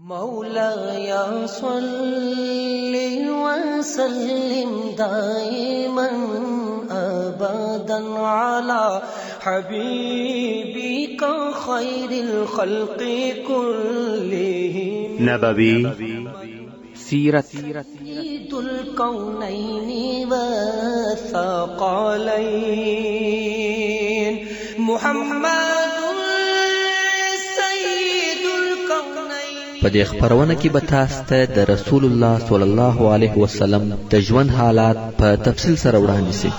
مولاي صل وسلم دائما أبدا على حبيبك خير الخلق كلهم نبوي سيرت سيد الكونين والثقلين محمد په دې خبرونه کې به تاسو ته د رسول الله صلی الله علیه وسلم د ژوند حالات په تفصیل سره وړاندې شي.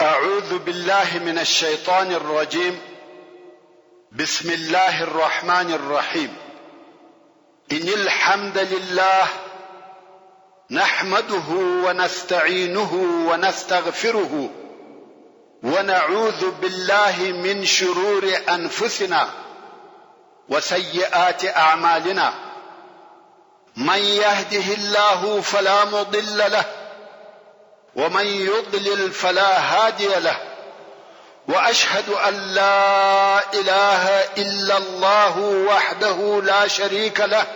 أعوذ بالله من الشيطان الرجيم. بسم الله الرحمن الرحيم. إن الحمد لله نحمده ونستعينه ونستغفره ونعوذ بالله من شرور أنفسنا وسيئات أعمالنا. من يهده الله فلا مضل له ومن يضلل فلا هادي له. وأشهد أن لا إله إلا الله وحده لا شريك له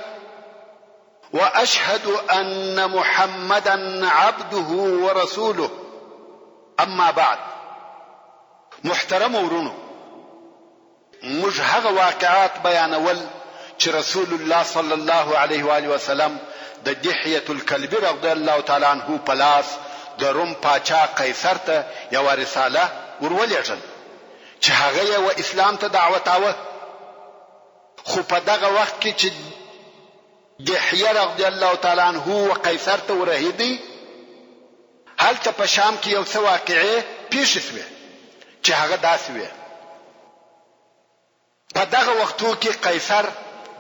وأشهد أن محمدا عبده ورسوله. أما بعد، محترم ورونو، موږ هغه واقعات بیانول چې رسول الله صلی الله علیه و آله وسلم د دحیة الکلبی رضی الله تعالی عنه په لاس د روم پاچا قیصر ته یو رساله ورولېږل چې هغه یې و اسلام ته دعوتاوه. خو په دغه وخت کې چې دحیه رضی الله تعالی عنه و قیصر ته ورهیدي، هلته په شام کې یو څه واقعې پیښې شوې چې هغه داسې وې. په دغه وختو کې قیصر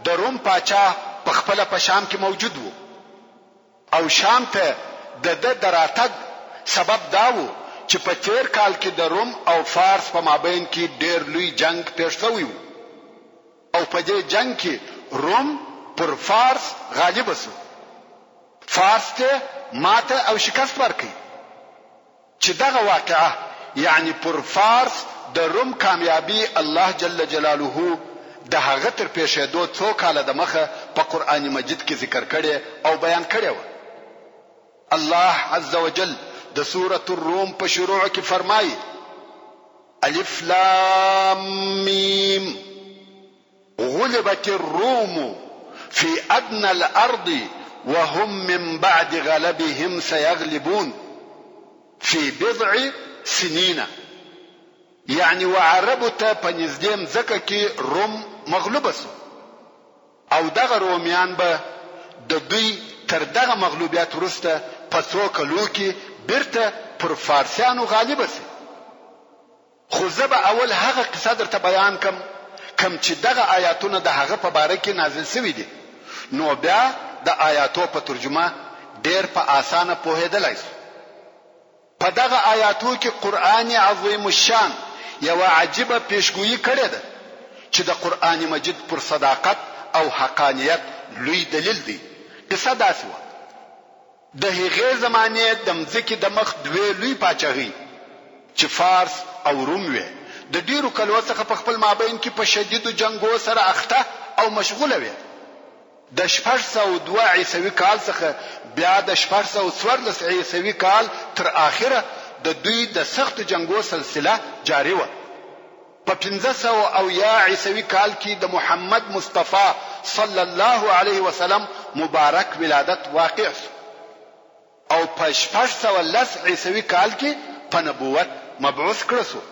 د روم پاچا په خپله په شام کې موجود و او شام ته د راتګ سبب دا و چې په تیر کال کې د روم او فارس په مابین کې ډېر لوی جنگ پیښ شوی و او په دې جنگ کې روم پر فارس غالب شو. فارس ته ماته او شکست ورکړي چې دغه واقعه یعنی پر فارس د روم کامیابی الله جل جلاله د هغه تر پیښېدو څو کاله د مخه په قرآن مجید کې ذکر کړي او بیان کړي و. الله عز وجل د سورة الروم په شروع کې فرمایي: الف لام میم غلبت الروم في ادنى الارض وهم من بعد غلبهم سيغلبون في بضع سنين. يعني وعربو ته په نږدې مځکه کې روم مغلوب شو او دغه رومیان به د دوی تر دغه مغلوبیت وروسته په څو کلو کې بیرته پر فارسیانو غالب شي. خو زه به اول هغه قصه درته بیان کم چې دغه آیاتونه د هغه په باره کې نازل شوي دي، نو بیا د آیاتو په ترجمه ډېر په اسانه پوهېدلی شو. په دغه آیاتو کې قرآن عظیم الشان یو عجیبه پیشګویي کړې ده چې د قرآن مجید پر صداقت او حقانیت لوی دلیل دی. قصه داسې وه: د هغې زمانې د مځکې د مخ دوې لوی پاچاهۍ چې فارس او روم وې د ډیرو کلو څخه په خپل مابین کې په شدیدو جنګو سره اخته او مشغوله وې. د 602 عیسوي کال څخه بیا د 614 عیسوي کال تر اخره د دوی د سخت جنګو سلسله جاری وه. په 500 عیسوي کال کې د محمد مصطفی صلی الله علیه وسلم مبارک ولادت واقع شو او په 610 عیسوي کال کې په نبوت مبعوث کړل شو.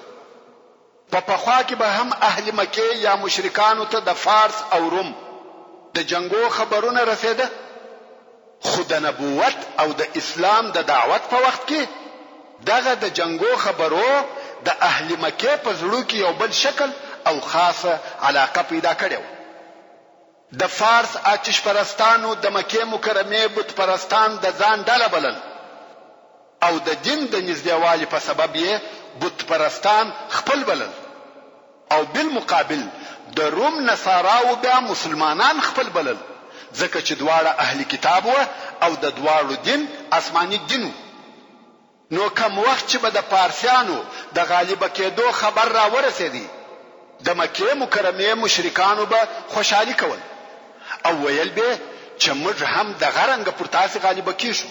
په پخوا کې به هم اهل مکه یا مشرکانو ته د فارس او روم د جنگو خبرونه رسیده، خو د نبوت او د اسلام د دعوت په وخت کې دغه د جنگو خبرو د اهل مکه په زړه کې یو بل شکل او خاصه علاقه پیدا کړې و. د فارس آتش پرستانو د مکه مکرمه بت پرستان د ځان ډله بلل او د دین د نږدېوالي په سبب یې بت پرستان خپل بلل، او بالمقابل د روم نصاراو بیا مسلمانان خپل بلل، ځکه چې دواړه اهل کتاب و او د دواړو دین آسماني دین و. نو کم وخت چې به د پارسیانو د غالب کېدو خبر را ورسېدی، د مکې مکرمه مشرکانو به خوشحالي کول او ویل به چې موږ هم د غرنګ پر تاسو غالب کیږو.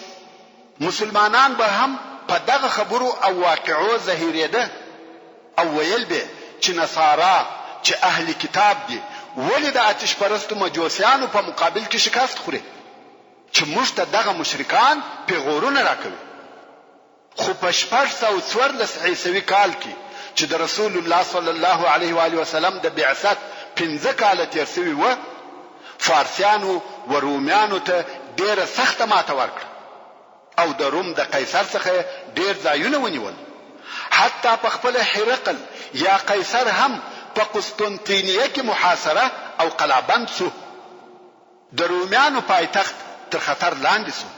مسلمانان به هم په دغه خبرو او واقعو زهیرېده او ویل به چې نصارا چې اهل کتاب دي ولې د آتش پرستو مجوسیانو په مقابل کې شکست خوري، چې موږ ته دغه مشرکان پیغورونه راکوي. خو په 1414 عیسوي کال کې چې د رسول الله صلی الله علیه و آله وسلم د بعثت 15 کال تیر شوی و، فارسیانو و رومیانو ته ډیره سخته ماته ورکړه او د روم د قیصر څخه ډیر ځایونه ونیول. حتی په خپل هرقل یا قیصر هم په قسطنطینیه کې محاصره او قلابند شو. د رومیانو پایتخت تر خطر لاندې شو.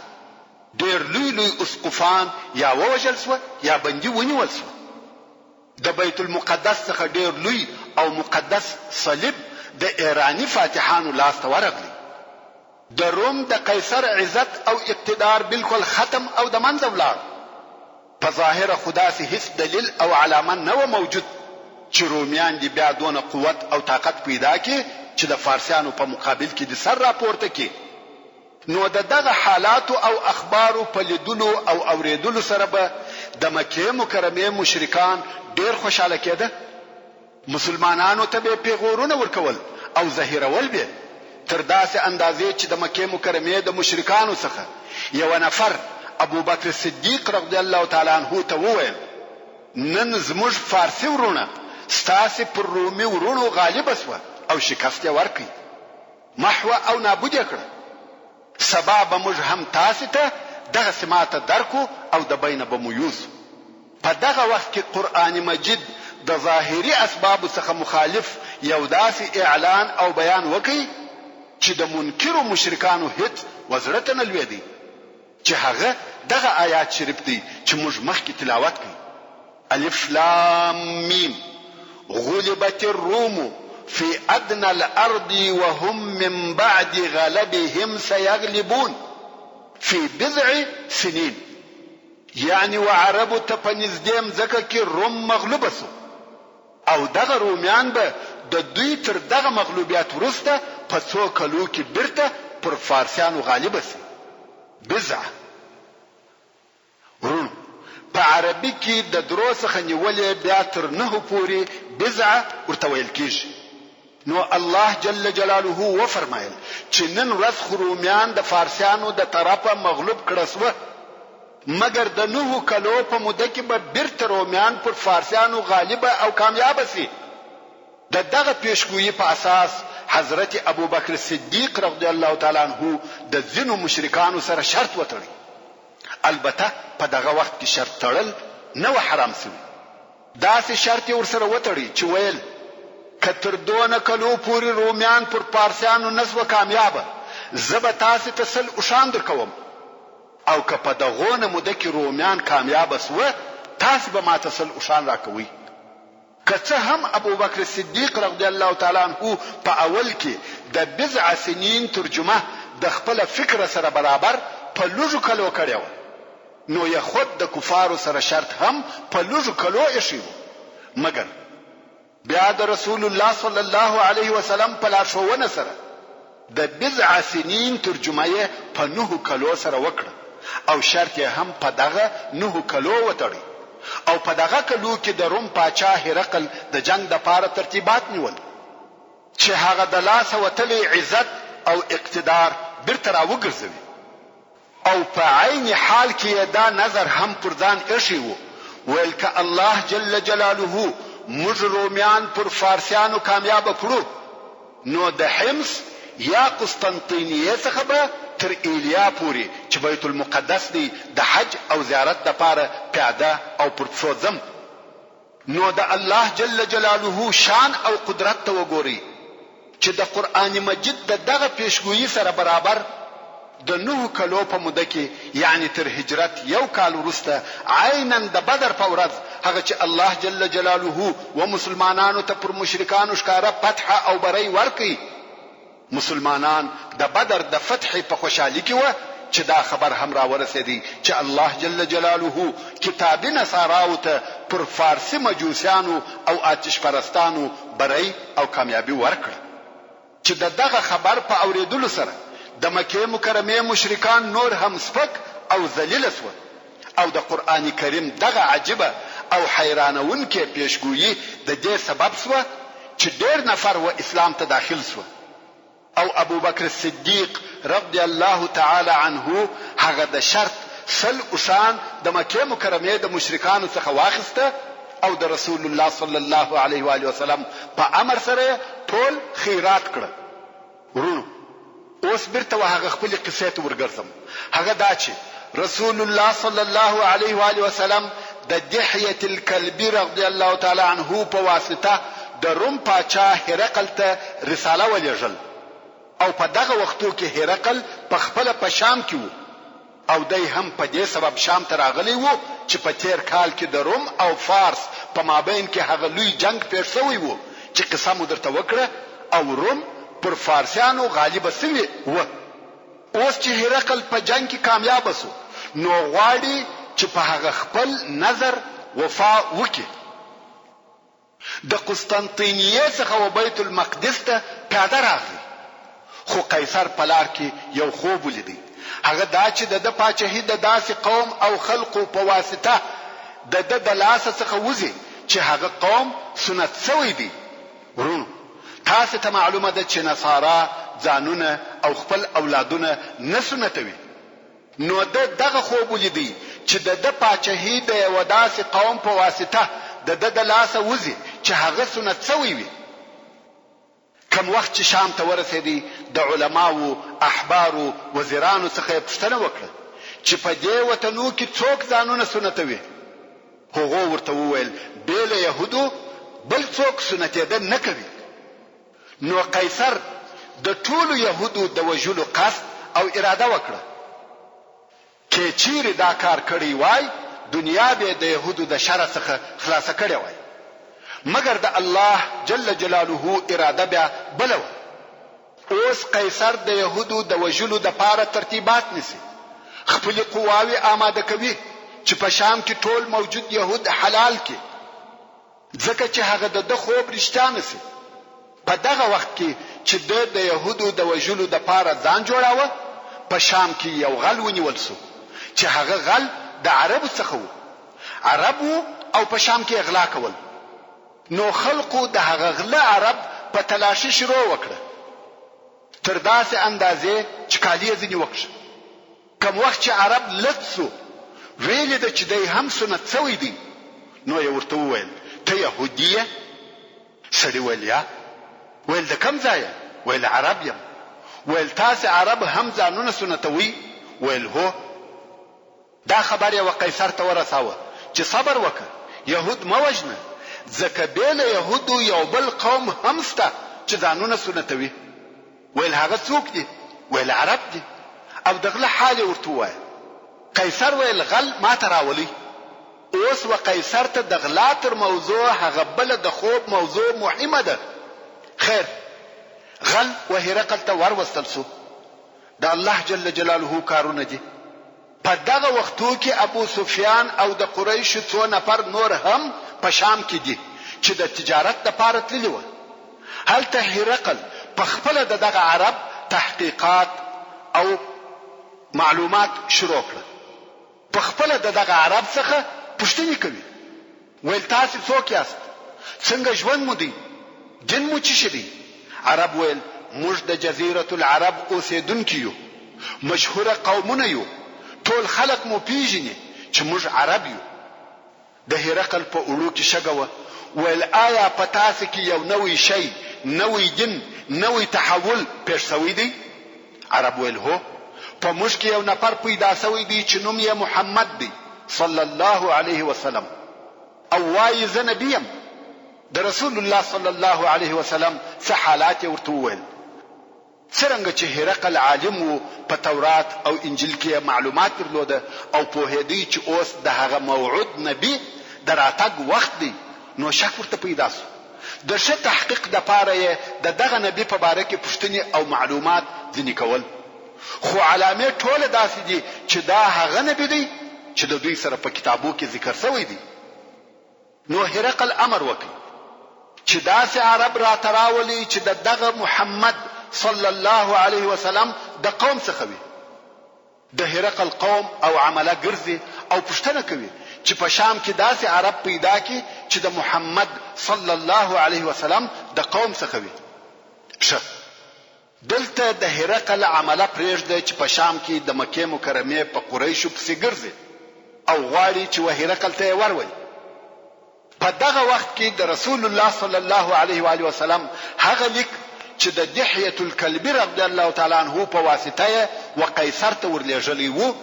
ډیر لوی لوی اسقفان یا ووژل شو یا بندي ونیول شو. د بیت المقدس څخه ډیر لوی او مقدس صلیب د ایرانی فاتحانو لاس ته ورغلی. د روم د قیصر عزت او اقتدار بالکل ختم او د منځ ولاړ. په ظاهر خدا سي هیڅ دلیل او علامه نه موجود چې رومیان دی بیا دونه قوت او طاقت پیدا کړي چې د فارسیانو په مقابل کې د سر راپورته کړي. نو دغه حالات او اخبارو په لیدلو او اوریدلو سره به د مکې مکرمه مشرکان ډیر خوشاله کېده. مسلمانانو ته به پیغورونه ورکول او زهیرول به تر داسې اندازې چې د مکې مکرمه د مشرکانو څخه یو نفر ابو بکر صدیق رضی الله تعالی عنہ ته وویل، نن زموږ فارسی ورونه ستاسو پر رومي ورونو غالب شو او شکست ورکړي، محو او نابود کړ. سبا به موږ هم تاسو ته دغه سماته درکو او د بینه به مویوز. په دغه وخت کې قرآن مجید د ظاهري اسباب څخه مخالف یو داسې اعلان او بیان وکړي چې د منکرو مشرکانو هیڅ وزرته نه لوي دي، چې هغه دغه آیات شریف دي چې موږ مخکې تلاوت کړو. الف لام میم غلبت الروم في ادنى الارض وهم من بعد غلبهم سيغلبون في بضع سنين. یعنی وعربو ته په نږدې ځکه کې روم مغلوب شو او دغه رومیان به د دوی تر دغه مغلوبیت وروسته په څو کلو کې بیرته پر فارسیانو غالب شي. بضع ورونو په عربي کې د درو څخه نیولې بیا تر 9 پورې بضع ورته ویل کېږي. نو الله جل جلاله و فرمایل چې نن ورځ رومیان د فارسیانو د طرفه مغلوب کړه شو، مگر د 9 کلو په موده کې به بیرته رومیان پر فارسیانو غالب او کامیاب شي. دغه پیشګویی په اساس حضرت ابو بکر صدیق رضی الله تعالی عنہ د ځینو مشرکانو سره شرط وتړي. البته په دغه وخت کې شرط تړل نه حرام شوی. داسې شرط ورسره وتړي چې ویل کتر 2 کلو پوری رومیان پر پارسیانو نسو کامیابه، زب تاسو ته سل اوشان درکوم، او که په دغه موده کې رومیان کامیاب سو تاسو به ماته سل اوشان راکوي. که هم ابو بکر صدیق رضی الله تعالی عنہ په اول کې د بضع سنین ترجمه د خپل فکر سره برابر په لږو کلو کړو، نو یې خود د کفارو سره شرط هم په لږو کلو ایښیو. مگر بیا د رسول الله صلی الله علیه وسلم په لارښوونه سره د بضع سنین ترجمه یې په 9 کلو سره وکړه او شرط یې هم په دغه 9 کلو وتړي. او په دغه کلو کې د روم پاچا هرقل د جنگ د پاره ترتیبات نیول چې هغه د لاس وتلې عزت او اقتدار بیرته راوګرځوي. او په عین حال کې دا نظر هم پر ځان ایښی وو، ویل که الله جل جلاله موږ رومیان پر فارسیانو کامیاب کړو، نو د حمص یا قسطنطینیه څخه به تر ایلیا پوری چې بیت المقدس دی د حج او زیارت لپاره پیاده او پر پښو. نو د الله جل جلاله شان او قدرت ته وګوري چې د قران مجید دغه پیشګویی سره برابر د 9 کلو په موده کې یعنی تر هجرت 1 کال وروسته عیناً د بدر په ورځ هغه چې الله جل جلاله و مسلمانانو ته پر مشرکانو ښکارا فتح او بری ورکړي، مسلمانان د بدر د فتح په خوشحالي کې و چې دا خبر هم را ورسېدی چې الله جل جلاله کتاب نصاراو ته پر فارسی مجوسیانو او آتش پرستانو بری او کامیابی ورکړه. چې دغه خبر په اوریدلو سره د مکه مکرمه مشرکان نور هم سپک او ذلیل شو، او د قران کریم دغه عجيبه او حیرانونکې پیشګویی د دې سبب شو چې ډېر نفر و اسلام ته داخل شو، او ابو بکر الصدیق رضی الله تعالی عنه هغه د شرط سل اوشان د مکه مکرمه د مشرکانو څخه واخیسته او د رسول الله صلی الله علیه و آله وسلم په امر سره ټول خیرات کړ. ورونو اوس برته هغه خپل قصې ته ورګرځم. هغه دا چې رسول الله صلی الله علیه و آله وسلم د دحیه الکلبی رضی الله تعالی عنه په واسطه د روم پاچا هرقل ته رساله ولېږل، او په دغه وختو کې هرقل په خپل په شام کې وو، او دای هم په دې سبب شام ته راغلی وو چې په تیر کال کې د روم او فارس په مابین کې هغه لوی جنگ پیښ شوی وو چې قصه مو درته وکړه، او روم پر فارسیانو غالب شوی وو. اوس چې هرقل په جنگ کې کامیاب شو نو غواړي چې په هغه خپل نظر وفا وکړي. د قسطنطینیه څخه و بیت المقدس ته پیاده راغلی، خو قیصر په لار کې یو خوب ولیدی. هغه دا چې د پاچاهي د داسې قوم او خلقو په واسطه د لاسه څخه وځي چې هغه قوم سنت شوی دی. ورونو تاسو ته معلومه ده چې نصارا ځانونه او خپل اولادونه نه سنتوي، نو دغه خوب ولیدی چې د پاچاهي د یو داسې قوم په واسطه د لاسه وځي چې هغه سنت شوی وي. کم وخت چې شام ته ورسېدی د علماو احبارو وزیرانو څخه پوښتنه وکړه چې په دې وطنو کې څوک ځانونه سنتوي. هغه ورته وویل بیل يهودو بل څوک سنتېدل نه کوي. نو قیصر د ټولو يهودو د وژلو قصد او اراده وکړه. کې چیرې دا کار کړی وای دنیا به د يهودو د شر څخه خلاص کړي وای، مگر د الله جل جلاله اراده بیا بلو. اوس قیصر د يهودو د وژلو د پاره ترتیبات نسی، خپل قواوی آماده کوي چې په شام کې ټول موجود يهود حلال کې، ځکه چې هغه د خوب رښتیا نسی. په دغه وخت کې چې د يهودو د وژلو د پاره ځان جوړاوه، په شام کې یو غل ونیول شو چې هغه غل د عربو څخه وو. عربو او په شام کې اغلا کول. نو خلقو د هغه غله عرب په تلاشي شروع وکړه تر داسې اندازې چې کالیه ځنی وکړه. کوم وخت چې عرب لڅو ویل د چې دای هم سنت شوی دی، نو یې ورته وویل ته يهودیه؟ سړي ویل یا. ویل د کوم ځای؟ ویل عرب یم. ویل تاسو عرب هم ځانونه سنتوي؟ ویل هو. دا خبر یو قیصر ته ورساوه چې صبر وکړه، يهود ما وجنه، ځکه بیل يهودو یو بل قوم همسته چې ځانونه سنتوي. ویل هغه څوک دي؟ ویل عرب دي. او دغه حال ورته وای. قیصر ویل غل ما تراولي. اوس و قیصر ته د غلا تر موضوع هغه بل د خوب موضوع مهمه ده. خیر غل و هرقل ته وروستل شو. د الله جل جلاله کارونه دي. په دغه وختو کې ابو سفیان او د قریش څو نفر نور هم په شام کې دي چې د تجارت لپاره تللی و. هلته هرقل په خپل دغه عرب تحقیقات او معلومات شروع کړ. په خپل دغه عرب څخه پوښتنه کوي. ویل تاسو څوک یاست؟ څنګه ژوند مو دی؟ دین مو چی شي؟ عرب ویل موږ د جزیره العرب اوسیدونکو یو، مشهور قومونه یو، ټول خلق مو پیژني چې موږ عرب یو. د هرقل په اړو کې شګه ویل آیا په تاسو کې یو نوې شی، نوې دین، نوې تحول پیښ شوی دی؟ عرب ویل هو. په موږ کې یو نفر پیدا شوی دی چې نوم یې محمد دی صلی الله علیه وسلم، او وایي زه نبی یم. د رسول الله صلی الله علیه وسلم څه حالات ورته وویل. څرنګه چې هرقل عالم وو په تورات او انجیل کې معلومات درلوده او پوهېدی چې اوس د هغه موعود نبی د راتګ وخت دی، نو شک ورته پیدا سو. د ښه تحقیق دپاره یې د دغه نبی په باره کې پوښتنې او معلومات ځینې کول، خو علامې ټوله داسې دي چې دا هغه نبی دی چې د دوی سره په کتابو کې ذکر شوی دی. نو هرقل امر وکړ چې داسې عرب راته راولي چې دغه محمد صلی الله علیه وسلم د قوم څخه وي. د هرقل قوم او عمله ګرځي او پوښتنه کوي چې په شام کې داسې عرب پیدا کی چې د محمد صلی الله علیه وسلم د قوم څخه وي. ښه، دلته د هرقل عمله پرېږده چې په شام کې د مکې مکرمې په قریشو پسې ګرځي او غواړي چې هرقل ته یې ورولي. په دغه وخت کې د رسول الله صلی الله علیه و آله وسلم هغه لیک چې د دحیة الکلبی رضی الله تعالی عنه په واسطه و قیصر ته ورلېږلی وو،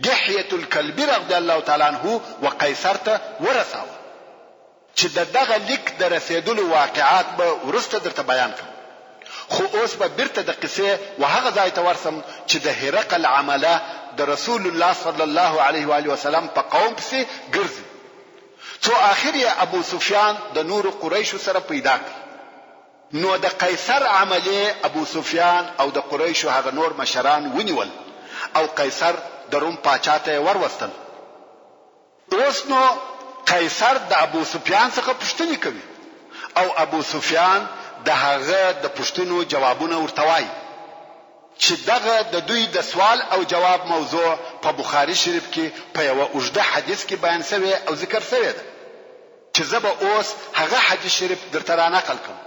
دحیة الکلبی رضی الله تعالی عنه و قیصر ته ورساوه. چې دغه لیک د رسیدلو واقعات به وروسته درته بیان کړم، خو اوس به بیرته د قصې و هغه ځای ته ورسم چې د هرقل عمله د رسول الله صلی الله علیه و آله وسلم په قوم پسې ګرځي. څو اخر یې ابو سفیان د نور قریشو سره پیدا کړ. نو د قیصر عمله ابو سفیان او د قریشو هغه نور مشران ونیول او قیصر د روم پاچا ته وروستل. اوس نو قیصر د ابو سفیان څخه پوښتنه کوي او ابو سفیان د هغه د پوښتنو جوابونه ورته وایي چې دغه د دوی د سوال او جواب موضوع په بخاری شریف کې په یو اوږده حدیث کې بیان شوی او ذکر شوی ده چې زه به اوس هغه حدیث شریف درته را نقل کوم.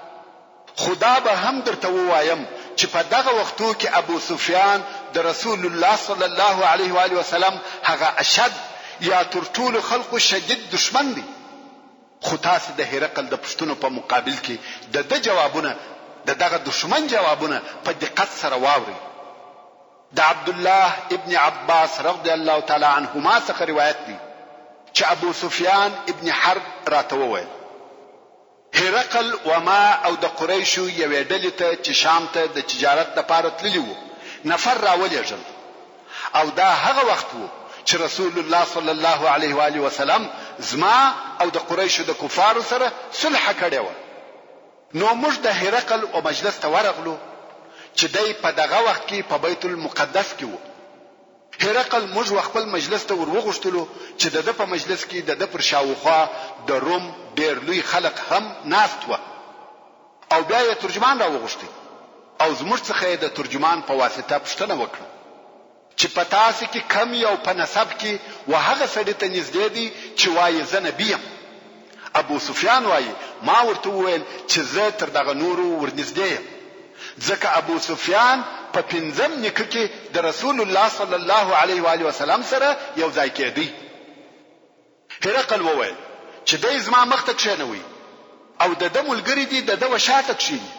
خدا به هم درته ووایم چې په دغه وختو کې ابو سفیان د رسول الله صلی الله علیه و آله وسلم هغه اشد یا تر ټولو خلقو شدید دشمن دی. خو تاسو د هرقل د پښتنو په مقابل کې د جوابونه دغه دشمن جوابونه په دقت سره واوري. د عبد الله ابن عباس رضی الله تعالی عنهما څخه روایت دی چې ابو سفیان ابن حرب راته وویل هرقل و ما او د قریشو یوې ډلې ته چې شام ته د تجارت لپاره تللی وو نفر راولېږل، او دا هغه وخت وو چې رسول الله صلی الله علیه و آله وسلم زما او د قریشو د کفارو سره صلح کړی و. نو موږ د هرقل او مجلس ته ورغلو چې دای په دغه وخت کې په بیت المقدس کې وو. هرقل موږ خپل مجلس ته ورغوښتلو چې د په مجلس کې د پر شاوخوا د روم ډېر لوی خلق هم ناست و او بیا یې ترجمان را وغوښتي او زموږ څخه د ترجمان په واسطه پوښتنه وکړه چې په تاسو کې کم یو په نسب کې وهغه سړی ته نږدې دی چې وایي زه نبی یم. ابو سفیان وایي ما ورته وویل چې زه تر دغه نورو ورنږدې یم، ځکه ابو سفیان په پنځم نیکه کې د رسول الله صلی الله علیه و آله وسلم سره یو ځای کېدی. هرقل وویل چې دای زما مخ ته کښېنوي او د ملګری دی د وشاته کښیني.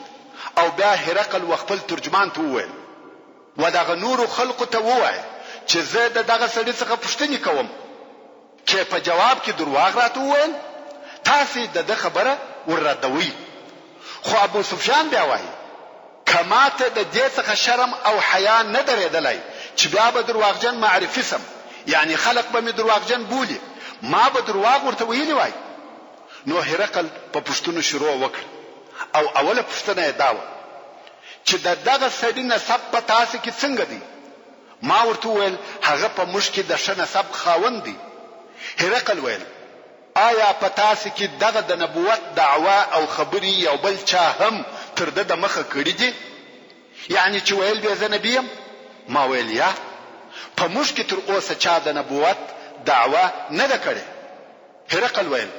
او بیا هرقل خپل ترجمان ته وویل و دغه نور خلقو ته ووایي چې زه دغه سړي څخه پوښتنه کوم چې په جواب کې درواغ راته وویل تاسو د خبره ورردوي. خو ابو سفیان بیا وایي کماته د دې څخه شرم او حیا نه درېدلای چې بیا به درواغجن معرفي سم، یعنی خلق به می درواغجن بولی، ما به درواغ ورته ویلی وای. نو هرقل په پښتون شروع وکړ او اوله پښتنه یې دا و چې دغه سړي نسب په تاسو کې څنګه دی؟ ما ورته ویل هغه په موږ کې د ښه نسب خاوند دی. هرقل ویل آیا په تاسو کې دغه د نبوت دعوا او خبري یو بل چا هم تر د مخه کړی دي؟ یعنی چې ویل به زه نبی یم؟ ما ویل یا په موږ کې تر اوسه چا د نبوت دعوا نه ده کړې. هرقل ویل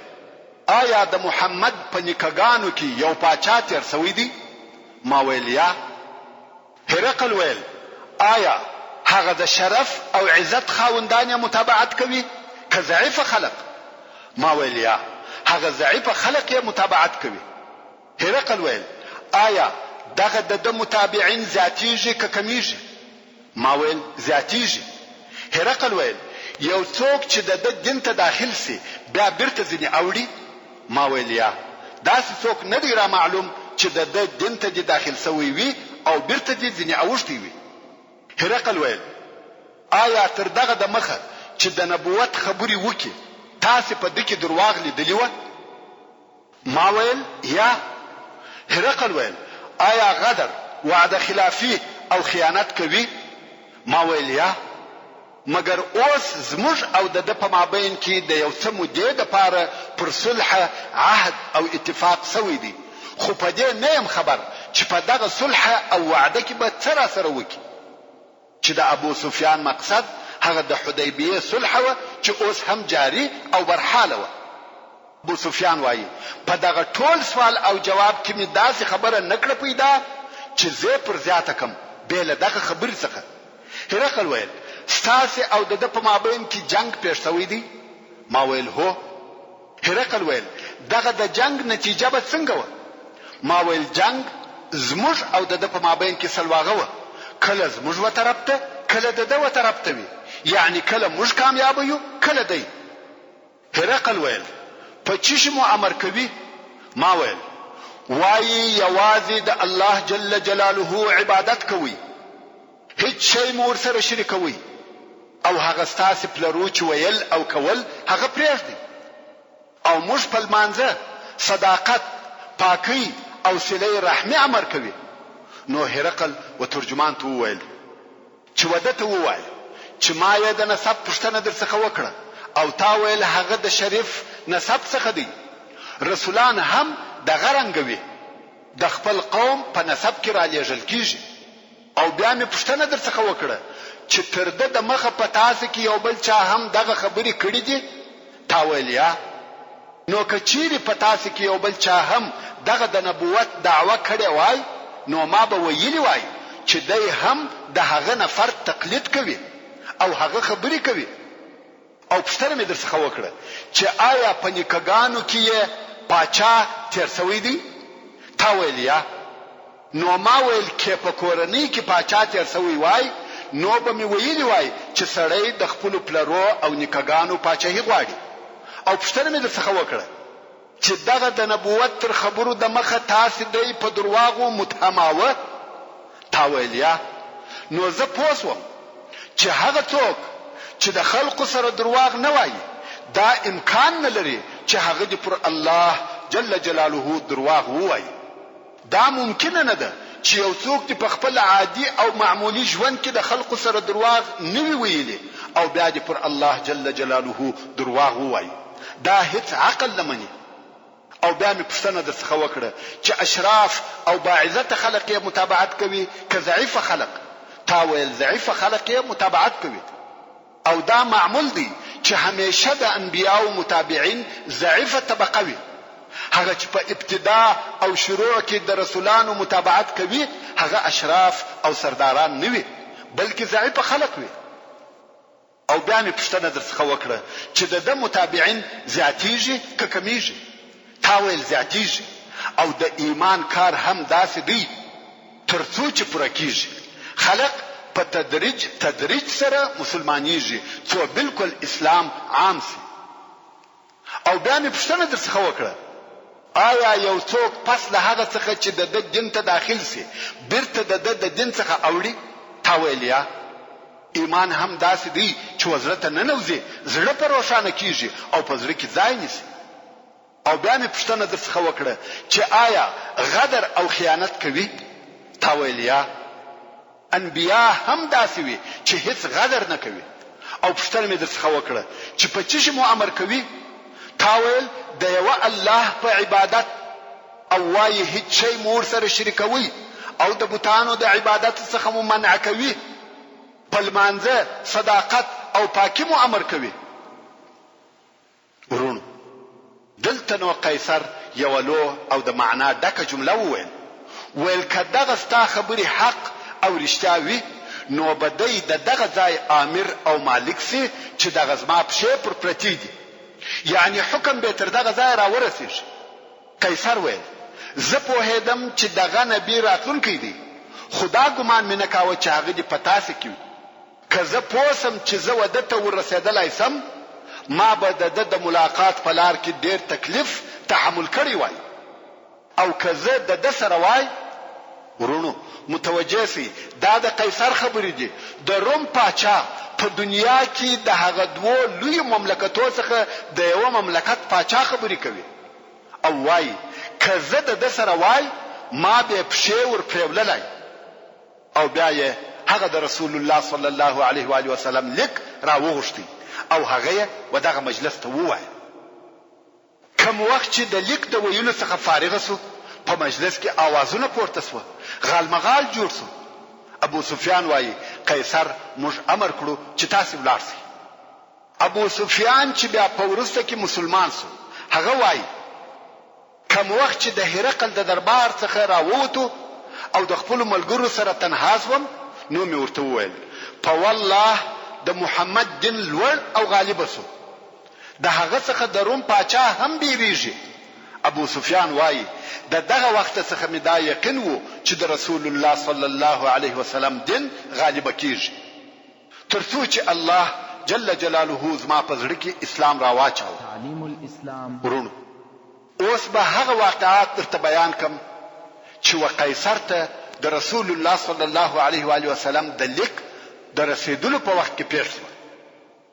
آیا د محمد په نکاګانو کې یو پاچا تیر سوی دی؟ ما ویل یا. هرقل ویل آیا هغه د شرف او عزت خاوندان متابعت کوي که ضعیف خلق؟ ما ویل یا. هغه ضعیف خلق یې متابعت کوي. هرقل ویل آیا دغه د متابعین ذاتیږي که کمیږي؟ ما ویل ذاتیږي. هرقل ویل یو څوک چې د دین ته داخل سي بیا بیرته ځنی اوړي؟ ما ویل یا. داسې څوک نه دی را معلوم چې د دین ته داخل سوی وي او بیرته دې ځنې اوښتي وي. هرقل ویل آیا تر دغه د مخه چې د نبوت خبرې وکي تاسو په دې کې درواغ لیدلی و؟ ما ویل یا. هرقل ویل آیا غدر وعده خلافی او خیانت کوي؟ ما ویل یا. مگر اوس زموږ او د په مابین کې د یو څه مودې د پاره پر صلح عهد او اتفاق سوی دی، خو په دې نه يم خبر چې په دغه صلح او وعده کې به څه را سره وکړي. چې د ابو سفیان مقصد هغه د حدیبیه صلح و چې اوس هم جاری او برحاله و. ابو سفیان وایي په دغه ټول سوال او جواب کې می داسې خبره نکړه پیدا چې زه پر زیاته کم بل دغه خبر څخه. هرقل ویل ستاسو او د په مابین کې جنگ پیښ شوی دی؟ ما ویل هو. هرقل ویل دغه د جنگ نتیجه به څنګه و؟ ما ویل جنگ زموږ او د په مابین کې سلواغه و، کله زموږ و طرف ته کله د و طرف ته وي، یعنی کله موږ کامیاب یو کله دی. هرقل ویل په چی مو امر کوي؟ ما ویل وایي یوازې د الله جل جلاله عبادت کوي، هیڅ شی مو ورسره شریکوي، او هغه ستاسو پلرو چې ویل او کول هغه پرېږدي، او موږ په لمانځه صداقت پاکي او صله رحمي امر کوي. نو هرقل و ترجمان ته وویل چې ودته ووایي چې ما یې د نسب پوښتنه درڅخه وکړه او تا ویل هغه د شریف نسب څخه دی. رسولان هم د غرنګوي د خپل قوم په نسب کې را لېږل کیږي، او بیا مې پوښتنه درڅخه وکړه چې تر د مخه په تاسو کې یو بل چا هم دغه خبرې کړې دي؟ تا ویل یا. نو کچيري په تاسو کې یو بل چا هم دغه د نبوت دعوه کړې وای نو ما به ویلی وای چې دای هم د هغه نفر تقلید کوي او هغه خبرې کوي. او پښتنه مې درڅخه وکړه چې آیا په نکګانو کې پاچا تیر سوی دی؟ تا ویل یا. نو ما ویل کې په کورنۍ کې پاچا تیر سوی وای نو به مې ویلی وای چې سړی د خپل پلرو او نکګانو پاچاهي غواړي. او پښتنه مې درڅخه وکړه چې دغه د نبوت تر خبرو د مخه تاسو دی په درواغو متهماوه؟ تا ویل یا. نو زه پوسوم چې هغه څوک چې د خلقو سره درواغ نه وایي دا امکان نه لري چې هغه د پر الله جل جلاله درواغ وایي. دا ممکن نه ده چې یو څوک په خپل عادي او معمولی ژوند کې د خلقو سره درواغ نه وی ویلي او بیا د پر الله جل جلاله درواغ وایي. دا هیڅ عقل نه مني. او بیا مې پوښتنه درڅخه وکړه چې اشراف او باعزت خلق یې متابعت کوي که ضعیف خلق؟ تا ویل ضعیف خلق یې متابعت کوي، او دا معمول دی چې همیشه د انبیاو متابعین ضعیفه طبقه وي. هغه چې په ابتدا او شروع کې د رسولانو متابعت کوي هغه اشراف او سرداران نه وي بلکې ضعیف خلق وي. او بیا مې پوښتنه درڅخه وکړه چې د متابعین زیاتیږي که کمیږي؟ تا ویل زیاتیږي، او د ایمان کار هم داسې دی ترڅو چې پوره کیږي. خلق په تدریج سره مسلمانیږي څو بالکل اسلام عام سي. او بیا مې پوښتنه درڅخه وکړه آیا یو څوک پس له هغه څخه چې د دین ته داخل سي بیرته د دین څخه اوړي؟ تا ویل یا. ایمان هم داسې دی چې وزرت نه نوځي، زړه پر روښانه کیږي او په زړه کې ځای نیسي. او بیا مې پوښتنه درڅخه وکړه چې آیا غدر او خیانت کوي؟ تا ویل یا. انبیا هم داسې وي چې هیڅ غدر نه کوي. او پوښتنه مې درڅخه وکړه چې په چی مو امر کوي؟ تا ویل د یو الله په عبادت، او وایي هیڅ شی مور سره شریکوي، او د بوتانو د عبادت څخه مو منع کوي، په لمانځه صداقت او پاکي مو امر کوي. ورونو دلته نو قیصر یو لو او د معنا ډکه جمله ویل کداغه ستا خبري حق او رښتیا وي نو بدای دغه ځای امیر او مالک سي چې دغه زما په شی پر پرتی دي، یعنی حکم به تر دغه ځای را ورسیږي. قیصر ویل زه په هیدم چې دغه نبی راتلونکی دی، خدا ګمان مې نه کاوه چې هغه دې پتا سي کی. که زه پوسم چې زه ودته ورسېدلای سم ما به د ملاقات په لار کې ډیر تکلیف تحمل کړی وای، او که زه د سره وای ورونو متوجه سي دا د قیصر خبرې دي. د روم پاچا په دنیا کې د هغه دوه لوی مملکتونو څخه د یو مملکت پاچا خبرې کوي او وای کزه د سره وای ما به پښې ور پروللای او بیا یې هغه د رسول الله صلی الله علیه و آله وسلم لیک راوغشتي او هغه ودغه مجلس ته وای. کوم وخت چې د لیک د ویلو څخه فارغ شو په مجلس کې आवाजونه پورته شو، غالمغال جوړ شو. ابو سفیان وایي قیصر موږ امر کړو چې تاسو ولاړ شئ. ابو سفیان چې بیا په ورسته کې مسلمان شو هغه وایي کوم وخت چې د هرقل د دربار څخه راووتو او د خپل ملګرو سره تنها شوم نو مې ورته وویل په والله د محمد دین لوړ او غالب شو، د هغه څخه د روم پاچا هم بیریږي. ابو سفیان وایي دغه وخت څخه مې دا یقین وو چې د رسول الله صلی الله علیه وسلم دین غالب کیږي ترڅو چې الله جل جلاله زما په زړه کې اسلام راواچاو. تعلیم الاسلام ورونو اوس به هغه واقعات درته بیان کوم چې وقیصر ته د رسول الله صلی الله علیه و آله وسلم د لیک د رسیدلو په وخت کې پیښ شو.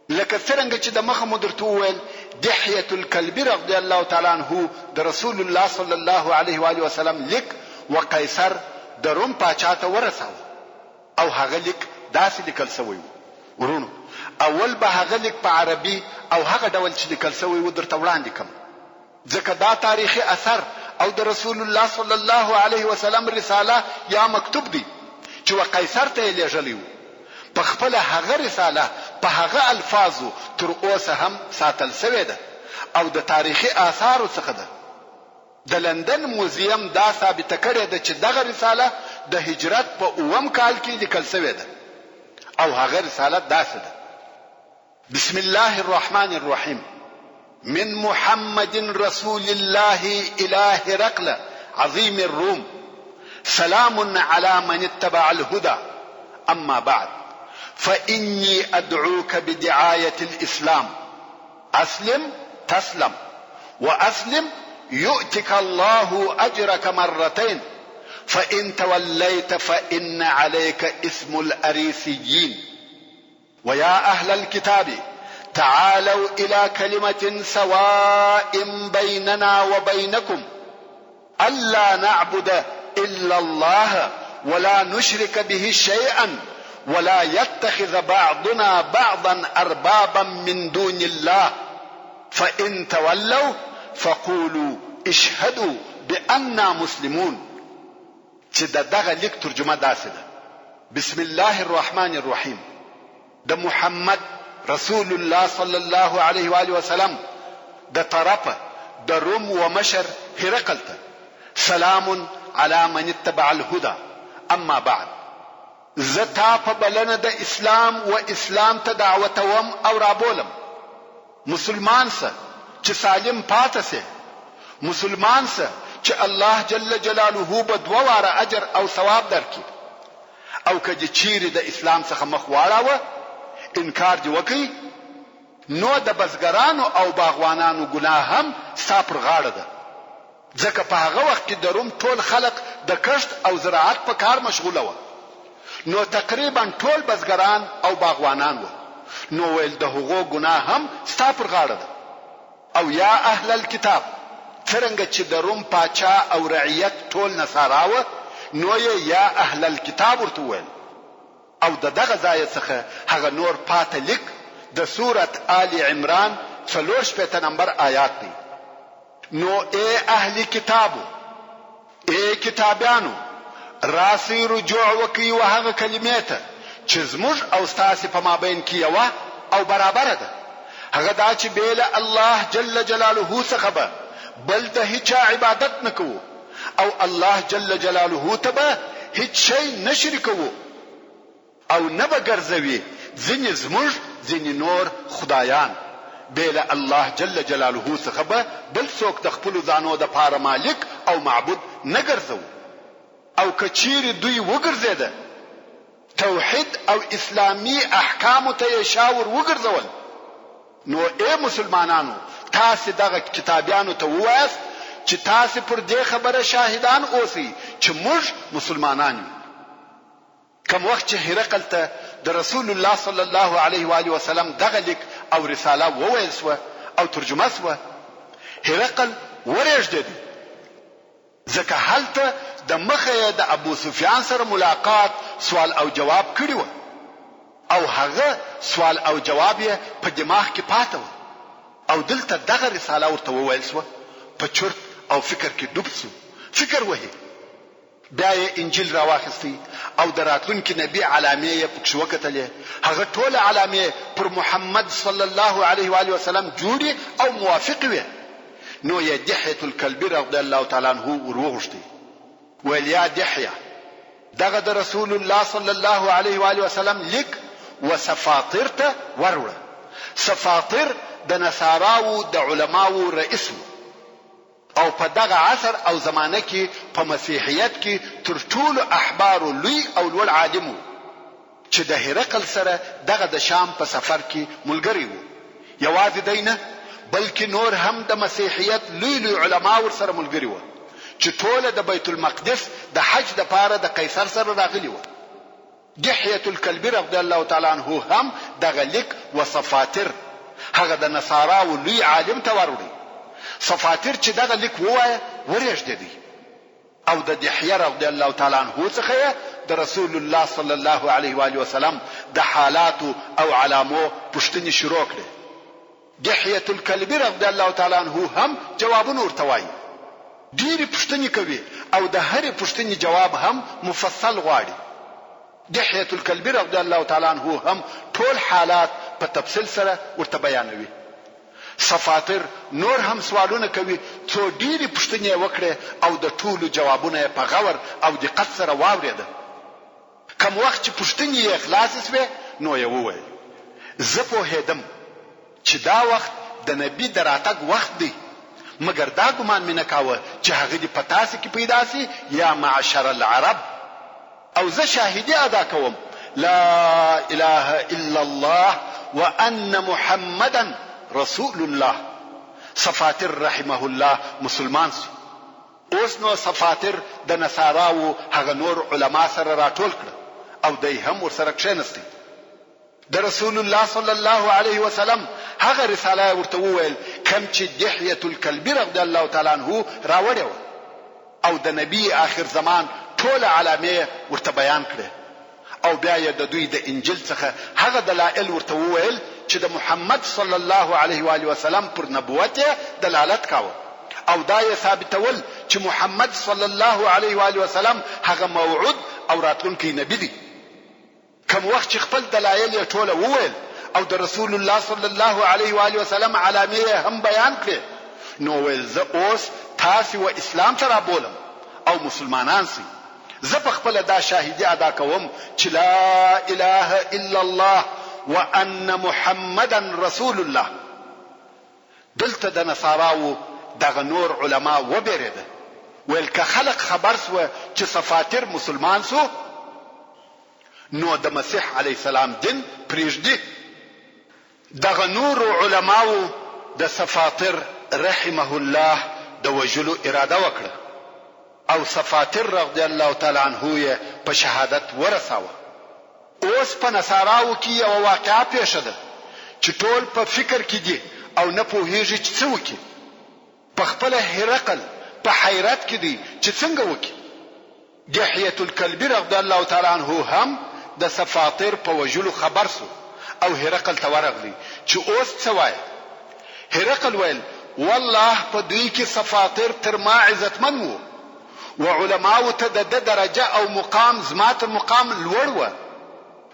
لکه څنګه چې د مخه مدرته وویل دحیه الکلبی رضی الله تعالی عنہ د رسول الله صلی الله علیه و آله وسلم لیک وقیصر د روم پاچا ته ورساو او هغه لیک داسې لیکل شوی و. ورونو اول به هغه لیک په عربي او هغه ډول چې لیکل شوی و درته وړاندې کوم ځکه دا تاریخي اثر او د رسول الله صلی الله علیه وسلم رساله یا مکتوب دی چې وقیصر ته لېږلی و. په خپل هغه رساله په هغه الفاظو تر اوسه هم ساتل شوی ده او د تاریخي آثارو څخه ده. د لندن موزیم دا ثابت کړی ده چې دغه رساله د هجرت په 9 کال کې لیکل شوی ده او هغه رساله داسې ده: بسم الله الرحمن الرحیم من محمد رسول الله إلى هرقل عظيم الروم سلام على من اتبع الهدى أما بعد فإني أدعوك بدعاية الإسلام أسلم تسلم وأسلم يؤتك الله أجرك مرتين فإن توليت فإن عليك اسم الأريسيين ويا أهل الكتاب تعالوا إلى كلمة سواء بيننا وبينكم ألا نعبد إلا الله ولا نشرك به شيئا ولا يتخذ بعضنا بعضا أربابا من دون الله فإن تولوا فقولوا اشهدوا بأننا مسلمون. چې دغه لیک ترجمه داسې ده: بسم الله الرحمن الرحیم د محمد رسول الله صلی الله علیه و آله وسلم د طرفه د روم و مشر هرقل ته سلام علی من اتبع الهدى اما بعد زتا په بلنه د اسلام و اسلام ته دعوتوم او رابولم. مسلمان سه چې سالم پاتې سه، مسلمان سه چې الله جل جلاله به دوه واره اجر او ثواب درکړي، او کله چیرې د اسلام څخه مخ واړاوه انکار دی وکي نو د بزګرانو او باغوانانو ګناه هم ستا پر غاړه ده. ځکه په هغه وخت کې د روم ټول خلق د کښت او زراعت په کار مشغوله و، نو تقریبا ټول بزګران او باغوانان و، نو ویل د هغو ګناه هم ستا پر غاړه ده. او یا اهل الكتاب څرنګه چې د روم پاچا او رعیت ټول نصارا و نو یا اهل الكتاب ورته ویل. او دغه ځای څخه هغه نور پاته لیک د سورت آل عمران 4 نمبر آیات دی: نو اے اهل کتابو، اے کتابیانو، راسی رجوع وکي و هغه کلمې ته چې زموږ او ستاسو په مابین کې یو او برابر ده. هغه دا چې بیل الله جل جلاله څخه به بل د هیڅ عبادت نکوو او الله جل جلاله ته به هیڅ شی نشریکوو او نه به ګرځوي ځینې زموږ ځینې نور خدایان بیل الله جل جلاله څخه به بل څوک د خپل ځانو د پاره مالک او معبود نه ګرځو. او کچیر دوی وګرځیده توحید او اسلامی احکام ته شاور وګرځول نو اے مسلمانانو تاسو دغه کتابیانو ته وایست چې تاسو پر دې خبره شاهدان اوسئ چې موږ مسلمانان یو. کوم وخت چې هرقل ته د رسول الله صلی الله علیه و آله وسلم دغه لیک او رساله وویل شوه او ترجمه شوه، هرقل ورېږدېد، ځکه هلته د مخه د ابو سفیان سره ملاقات سوال او جواب کړی و او هغه سوال او جواب یې په دماغ کې پاته و او دلته دغه رساله ورته وویل شوه. په چرت او فکر کې ډوب شو، فکر وهي. بیا یې انجیل راواخیستی او د راتلونکي نبی علامې یې پکښې وکتلې. هغه ټوله علامې پر محمد صلی الله علیه و آله وسلم جوړې او موافقې وې. نو یې دحیة الکلبی رضی الله تعالی عنه وروغوښتی، ویل یا دحیه، دغه د رسول الله صلی الله علیه و آله وسلم لیک و سفاطر ته وروړه. سفاطر د نصاراو د علماو رئیس او په دغه عصر او زمانه کې په مسیحیت کې تر ټولو احبارو لوی او لوړ عالم و چې د هرقل سره دغه د شام په سفر کې ملګری و. یوازې دی نه بلکې نور هم د مسیحیت لوی لوی علما ورسره ملګری و چې ټوله د بیت المقدس د حج د پاره د قیصر سره راغلی و. دحیة الکلبی رضی الله تعالی عنه هم دغه لیک و سفاطر هغه د نصاراو لوی عالم ته وروړي. سفاطر چې دغه لیک ووایه ورېږدېدی او د دحیه رضی الله تعالی عنه څخه د رسول الله صلی الله علیه و آله وسلم د حالاتو او علامو پوښتنې شروع کړې. دحیة الکلبی رضی الله تعالی عنه هم جوابونه ورته وایي، ډېرې پوښتنې کوي او د هرې پوښتنې جواب هم مفصل غواړي. دحیة الکلبی رضی الله تعالی عنه هم ټول حالات په تفصیل سره ورته بیانوي. سفاطر نور هم سوالونه کوي، څو ډېرې پوښتنې وکړې او د ټولو جوابونه په غور او دقت سره واورېده. کوم وخت چې پوښتنې یې خلاصې شوې نو یې وویل، زه پوهېدم چې دا وخت د نبي د راتګ وخت دی، مګر دا ګمان مې نه کاوه چې هغه دې په تاسو کې پیدا سي یا معشر العرب. او زه شاهدي ادا کوم لا اله الا الله وان محمدا رسول الله. سفاطر رحمه الله مسلمان سي. اوس نو سفاطر د نصاراو هغه نور علما سره راټول کړ او دای هم ورسره کښېنستی. د رسول الله صلی الله علیه وسلم هغه رساله ورته وویل کوم چې دحیة الکلبی رضی الله تعالی عنه راوړې وه او د نبی آخر زمان ټول علامې ورته بیان کړې او بیا یې د دوی د انجیل څخه هغه دلایل ورته وویل چې د محمد صلی الله علیه و آله وسلم پر نبوت دلالت کاوه او دا یې ثابتول چې محمد صلی الله علیه و آله وسلم هغه موعود او راتلونکی نبی دی. کوم وخت چې خپل دلایل یې ټوله وویل او د رسول الله صلی الله علیه و آله وسلم علامې هم بیان کړې نو ویل زه اوس تاسو و اسلام ته رابولم او مسلمانان سي. زه په خپل دا شاهدي ادا کوم چې لا اله الا الله وان محمدا رسول الله. دلته د نصاراو دغه نور علما وبېرېده، ویل که خلق خبر سوه چې سفاطر مسلمان سو نو د مسیح علیه السلام دین پرېږدي. دغه نور علماو د سفاطر رحمه الله د وجلو اراده وکړه او سفاطر رضی الله تعالی عنه یې په شهادت ورساوه. اوس په نصاراو کې یو واقعه پیښه ده چې ټول په فکر کې دي او نه پوهیږي چې څه وکړي. په خپل هرقل په حیرت کې دي چې څنګه وکړي. دحیة الکلبی رضی الله تعالی عنه هم د سفاطر په وجلو خبر سو او هرقل ته ورغلی چې اوس څه وایي. هرقل ویل والله په دوی کې سفاطر تر ما عزتمن وو وعلماو ته د درجه او مقام زما تر مقام لوړ و،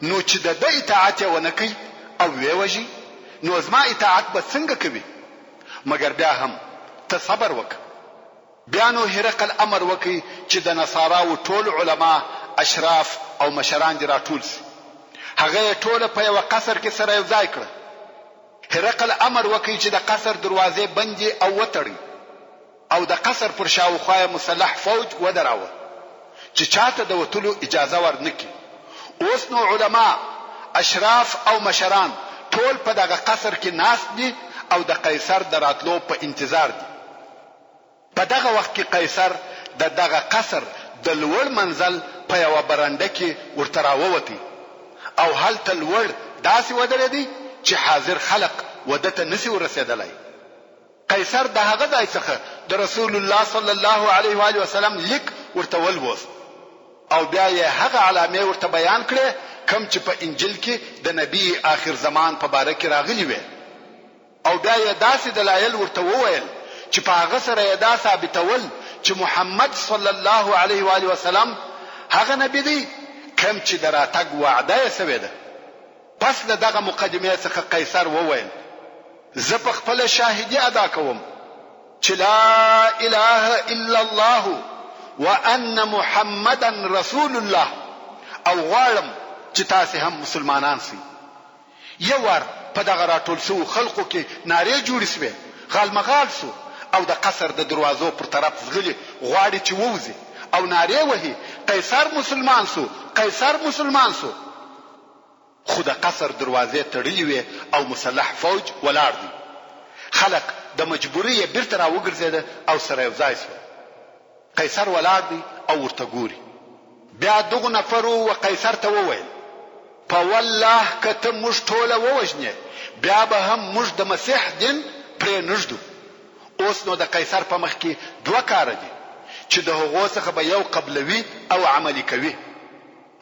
نو چې د اطاعت ونه کوي او وی وږي نو زما اطاعت به څنګه کوي. مګر بیا هم ته صبر وکړه. بیا نو هرقل امر وکړي چې د نصاراو ټول علما اشراف او مشران دي راټول سي. هغه ټول په یو قصر کې سره یو ځای کړ. هرقل امر وکړي چې د قصر دروازې بندي او وتړي او د قصر پر شاوخوا مسلح فوج ودراوه چې چاته د وتلو اجازه ورنکړي. اوس نو علما اشراف او مشران ټول په دغه قصر کې ناست دي او د قیصر د راتلو په انتظار دي. په په دغه وخت کې قیصر د دغه قصر د لوړ منزل په یوه برنډه کې ورته راووتی او هلته لوړ داسې ودرېدی چې حاضر خلق وده ته نسی ورسېدلی. قیصر د هغه ځای څخه د رسول الله صلی الله علیه و آله وسلم لیک ورته ولوست او بیا یې هغه علامې ورته بیان کړې کوم چې په انجیل کې د نبی آخر زمان په باره کې راغلي وي او بیا یې داسې دلایل ورته وویل چې په هغه سره یې دا ثابتول چې محمد صلی الله علیه و آله وسلم هغه نبی دی کوم چې د راتګ وعده یې سوې ده. پس له دغه مقدمې څخه قیصر وویل زه په خپل شاهدی ادا کوم چې لا اله الا الله وان محمدا رسول الله او غواړم چې تاسو هم مسلمانان سئ. یو ور په دغه راټول شو خلقو کې نارې جوړې شوې غالمغال سو او د قصر د دروازو پر طرف غلي غواړي چې ووزي او نارې وهي قیصر مسلمان سو قیصر مسلمان سو. خو د قصر دروازې تړلې وي او مسلح فوج ولاړ دي. خلق د مجبورۍ بیرته راوګرځېده او سره یو ځای شو. قیصر ولاړ دی او ورته ګوري. بیا دغه نفرو و قیصر ته وویل په والله که ته موږ ټوله ووژنې بیا به هم موږ د مسیح دین پرې نږدو. اوس نو د قیصر په مخ کې دوه کاره دي چې د هغو څخه به یو قبلوي او عملي کوي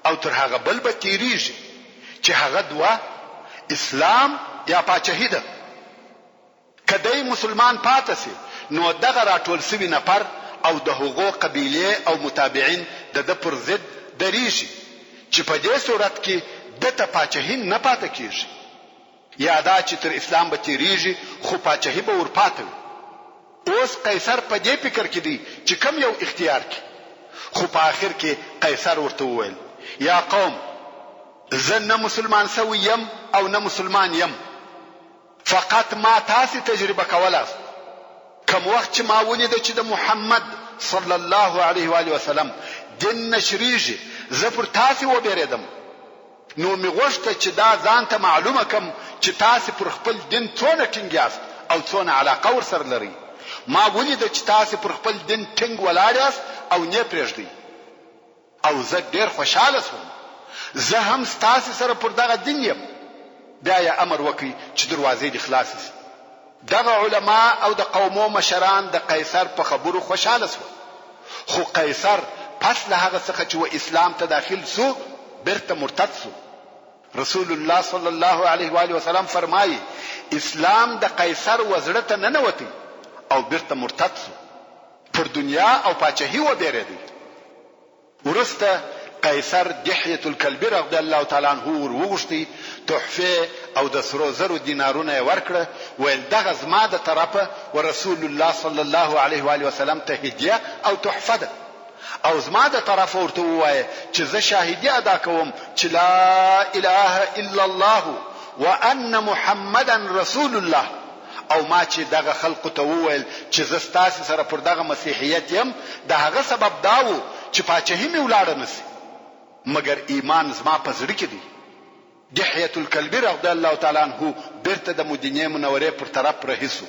او تر هغه بل به تیریږي چې هغه دوه اسلام یا پاچاهي ده. کدی مسلمان پاتې سي نو دغه راټول سوي نفر او د هغو قبیله او متابعین د پر ضد دریږي چې په دې صورت کې د ته پاچاهي نه پاتې کیږي یا دا چې تر اسلام به تیریږي خو پاچاهي به ورپاتې وي. اوس قیصر په دې فکر کې دی چې کم یو اختیار کی خو په آخر کې قیصر ورته وویل یا قوم زه نه مسلمان سوی یم او نه مسلمان یم فقط ما تاسو تجربه کولاست. کوم وخت چې ما ولید چې د محمد صلی الله علیه و آله وسلم دین نشریږي زه پر تاسو وبېریدم نو می غوښته چې دا ځان ته معلومه کم چې تاسو پر خپل دین څونه ټینګیاست او څونه علاقه ورسره لري. ما ولید چې تاسو پر خپل دین ټینګ ولاړاست او نه پرېږدئ او زه ډېر خوشاله شوم. زه هم تاسو سره پر دغه دین یم. بیا یې امر وکړي چې دروازې دې خلاصې شي. دغه علما او د قومو مشران د قیصر په خبرو خوشاله شول. خو قیصر پس له هغه څخه چې و اسلام ته داخل سو بیرته مرتد سو. رسول الله صلی الله علیه و آله وسلم فرمایي اسلام د قیصر وزړه ته ننوتی او بیرته مرتد سو. پر دنیا او پاچاهي و بیریدی. ورسته قیصر دحیه الکلبی رضی الله تعالی عنہ ورغشتي تحفه او د سرو زرو دینارونه ورکړه ویل دغه زما د طرفه ورسول الله صلی الله علیه و آله وسلم ته هدیه او تحفه ده او زما د طرفه ورته وایي چې زه شاهدی ادا کوم چې لا اله الا الله وان محمدا رسول الله او ما چې دغه خلق ته وویل چې زه ستاسو سره پر دغه مسیحیت یم د هغه سبب داو چې پاچاهي می ولاړ نسی مگر ایمان زما په زړه کې دی. دحیه الکلبی رضی الله تعالی عنہ بیرته د مدینه منوره پر طرف رهیسو.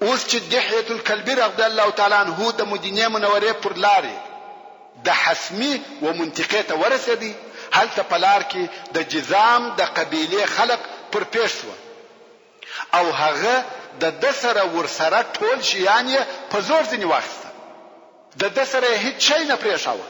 اوس چې دحیه الکلبی رضی الله تعالی عنہ د مدینه منوره پر لارې د حسمی و منطقه ته ورسېدی. هلته په لار کې د جزام د قبیله خلق پر پیښ شو او هغه د دسره ورسره ټول شیان په زور ځنی واخیسته. د دسره هیڅ شی نه پریښاوه.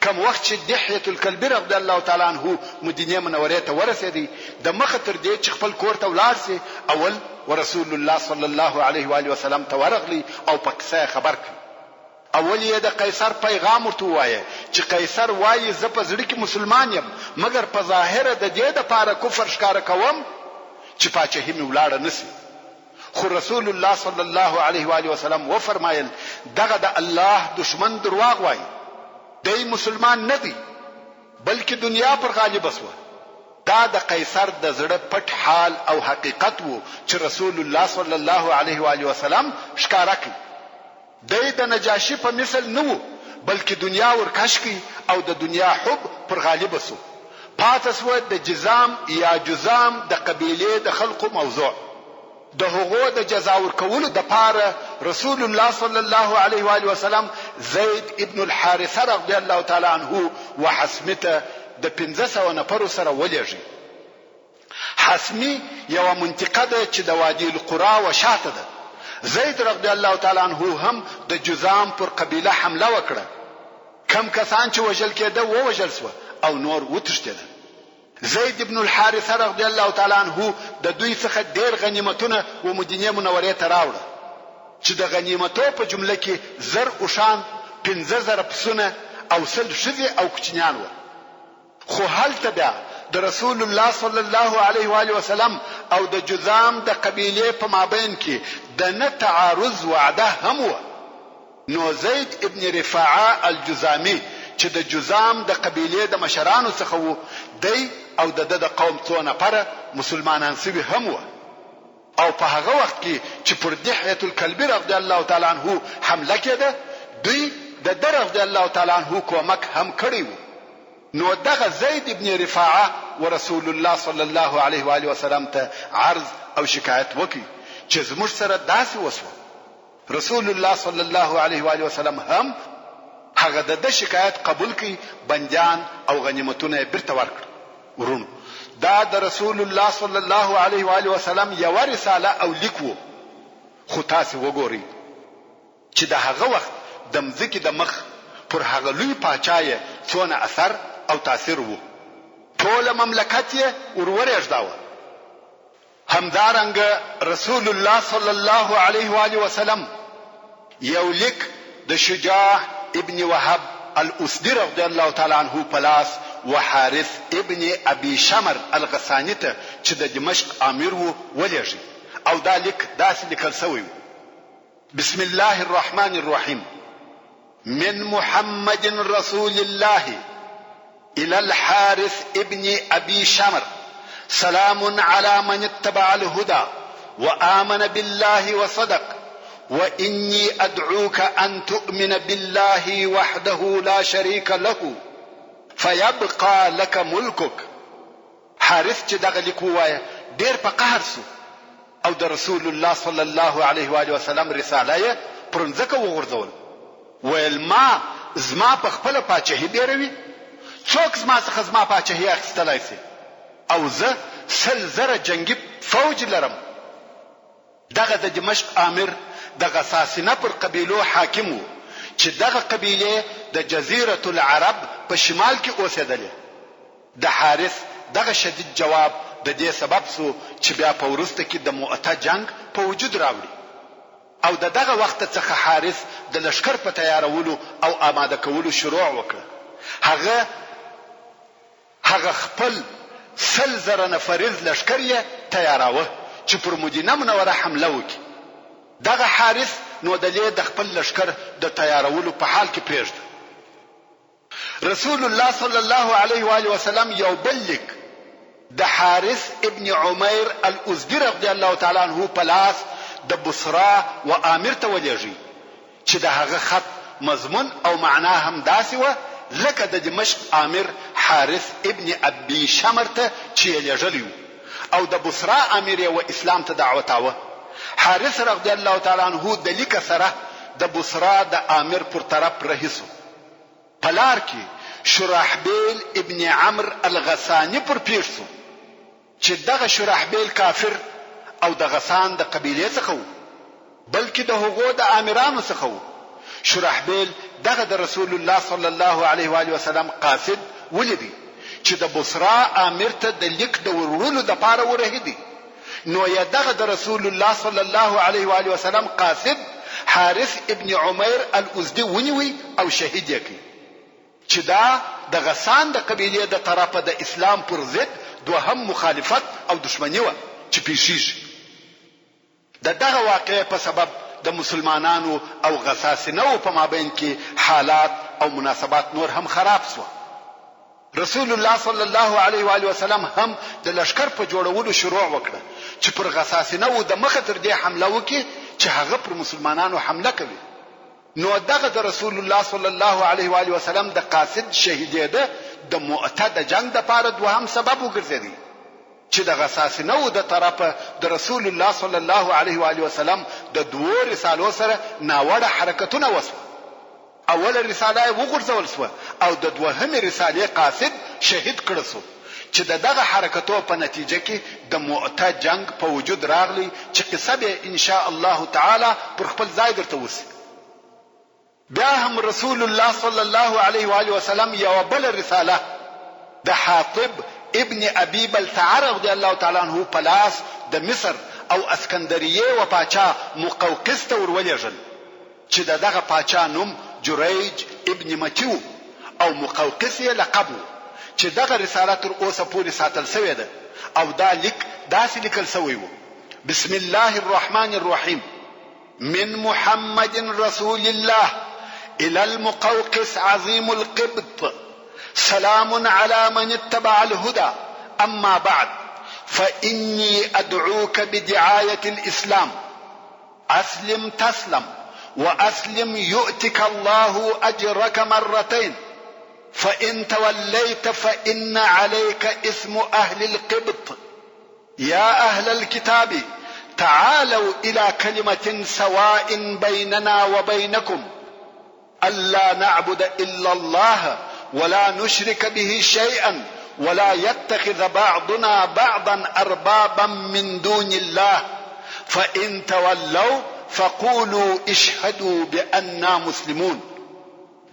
کوم وخت چې دحیه الکلبی رضی الله تعالی عنہ مدینه منوره ته ورسېدی د مخ تر دې چې خپل کور ته ولاړ سي اول ورسول الله صلی الله علیه و آله وسلم ته ورغلی او په قصه خبر کړ. اول یې د قیصر پیغام ورته وایي چې قیصر وایي زه په زړه کې مسلمان یم مګر په ظاهر د دې د پاره کفر ښکار کوم چې پاچاهي می ولاړ نسی. خو رسول الله صلی الله علیه و آله وسلم و فرمایل دغه د الله دشمن درواغ وایي دی مسلمان نه دی بلکې دنیا پر غالب وسوه. دا د قیصر د زړه پټ حال او حقیقت وو چې رسول الله صلی الله علیه و آله وسلم ښکارا کړ. دی د نجاشی په مثل نه وو بلکې دنیا ورکش کی او د دنیا حب پر غالب وسو. پاتس و د جزام یا جزام د قبیله د خلقو موضوع د هغو د جزا ورکولو د پاره رسول الله صلی الله علیه و آله وسلم زید ابن الحارثه رضی الله تعالی عنه وحسمته د 1500 نفرو سره ولېږي. حسمی یو منطقه ده چې د وادي القرى و شاته ده. زید رضی الله تعالی عنه هم د جذام پر قبیله حمله وکړه. کم کسان چې وژل کېده و وژل شو او نور وتښتېدل. زید ابن الحارثه رضی الله تعالی عنه د دوی څخه ډېر غنیمتونه و مدینه منورې ته راوړه چې د غنیمتو په جمله کې 1000 اوښان، 15000 پسونه او 100 ښځې او کوچنیان وو. خو هلته بیا د رسول الله صلی الله علیه و آله وسلم او د جذام د قبیله په مابین کې د نه تعارض وعده هم و. نو زید ابن رفاعه الجذامي چې د جذام د قبیله د مشرانو څخه وو، دی او د قوم څو نفره مسلمانان سوي هم و. او په هغه وخت کې چې پر دحیه الکلبی رضی الله تعالی عنه حمله کېده، دوی د رضی الله تعالی عنه کومک هم کړی و. نو دغه زید ابن رفاعه ورسول الله صلی الله علیه و آله وسلم ته عرض او شکایت وکړي چې زموږ سره داسې وسو. رسول الله صلی الله علیه و آله وسلم هم هغه د شکایت قبول کړي، بندیان او غنیمتونه بیرته ورکړ. ورونو، دا د رسول الله صلی الله علیه و آله وسلم یو رساله او لیک وو. خو تاسو وګورئ چې د هغه وخت د مځکې د مخ پر هغه لوی پاچای څونه اثر او تاثیر وو. ټول مملکت یې ورورېږداوه. همدارنګه رسول الله صلی الله علیه و آله وسلم یو لیک د شجاع ابن وهب الاسدی رضی الله تعالی عنه پلاس وحارث ابن ابي شمر الغساني ته چې د دمشق امیر وو ولېږي. او دا لیک داسې لیکل شوی: بسم الله الرحمن الرحيم من محمد رسول الله الى الحارث ابن ابي شمر سلام على من اتبع الهدى وآمن بالله وصدق وإني أدعوك أن تؤمن بالله وحده لا شريك له فيبقى لك ملكك. حارث چې دغه لیک ووایه ډېر په قهر سو او د رسول الله صلی الله علیه و آله وسلم رساله یې پر ځمکه وغورځول. ویل ما زما په خپل پاچاهي بیروي؟ څوک زما څخه زما پاچاهي اخیستلی سي؟ او زه 100,000 جنگي فوج لرم. دغه د دمشق امیر د غساسینه پر قبیلو حاکم وو چې دغه قبیله د جزیره العرب په شمال کې اوسېدلې. د حارث دغه شدید جواب د دې سبب سو چې بیا په ورسته کې د مؤته جنگ په وجود راوړي. او دغه وخت څخه حارث د لشکر په تیارولو او آماده کولو شروع وکړ. هغه خپل 100,000 نفریز لشکر یې تیاراوه چې پر مدینه منوره حمله وکړي. دغه حارث نو د خپل لشکر د تیارولو په حال کې پرېږده. رسول الله صلی الله علیه و آله وسلم یو بل لیک د حارث ابن عمیر الازدی رضی الله تعالی عنه په لاس د بصره و امیر ته ولېږي چې د هغه خط مضمون او معنا هم داسې و لکه د دمشق امیر حارث ابن ابي شمر ته چې لېږلی او د بصره امیر و اسلام ته دعوتاوه. حارث رضی الله تعالی عنه د لیک سره د بصره د امیر پر طرف رهیسو. پلار کې شرحبیل ابن عمرو الغسانی پر پیښو چې دغه شرحبیل کافر او د غسان د قبیله څخه وو، بلکې د هغو د امیرانو څخه وو. شرحبیل دغه د رسول الله صلی الله علیه و آله وسلم قاصد ولیدي چې د بصره امیر ته د لیک د ورولو د پاره ورهدي. نو یا دغه د رسول الله صلی الله علیه و آله وسلم قاصد حارث ابن عمیر الازدی ونیوي او شهید یې کړ چې دا د غسان د قبیله د طرفه د اسلام پر ضد دوهم مخالفت او دشمنی و چې پیښیږي. دغه واقعې په سبب د مسلمانانو او غساسینو په مابین کې حالات او مناسبات نور هم خراب شو. رسول الله صلی الله علیه و آله وسلم هم د لشکر په جوړولو شروع وکړه چې پر غساسینو د مخه تر دې حمله وکړي چې هغه پر مسلمانانو حمله کوي. نو دغه د رسول الله صلی الله علیه و آله وسلم د قاصد شهیدیده د مؤته د جنگ د پاره دوهم سبب وګرځیدي. چې د غساسینو د طرفه د رسول الله صلی الله علیه و آله وسلم د دوو رسالو سره ناوړه حرکتونه وسوه. اوله رساله وغورځول سوه او د دوهمې رسالې قاصد شهید کړه سو، چې دغه حرکتو په نتیجه کې د مؤته جنگ په وجود راغلی، چې قصه به ان شاء الله تعالی پر خپل ځای درته وسی. بیا هم رسول الله صلی الله علیه و آله وسلم یو بل رساله د حاطب ابن ابي بلتعه رضی الله تعالی عنہ په لاس د مصر او اسکندریه و پاچا مقوقس ته ورولېږل، چې دغه پاچا نوم جریج ابن متیو او مقوقس یې لقب و، چې دغه رساله تر اوسه پورې ساتل شوې ده او دا لیک داسې لیکل شوی و: بسم الله الرحمن الرحیم من محمد رسول الله الى المقوقس عظيم القبط سلام على من اتبع الهدى اما بعد فاني ادعوك بدعايه الاسلام اسلم تسلم واسلم يؤتك الله اجرك مرتين فان توليت فان عليك اسم اهل القبط يا اهل الكتاب تعالوا الى كلمه سواء بيننا وبينكم الا نعبد الا الله ولا نشرك به شيئا ولا يتخذ بعضنا بعضا اربابا من دون الله فان تولوا فقولوا اشهدوا باننا مسلمون.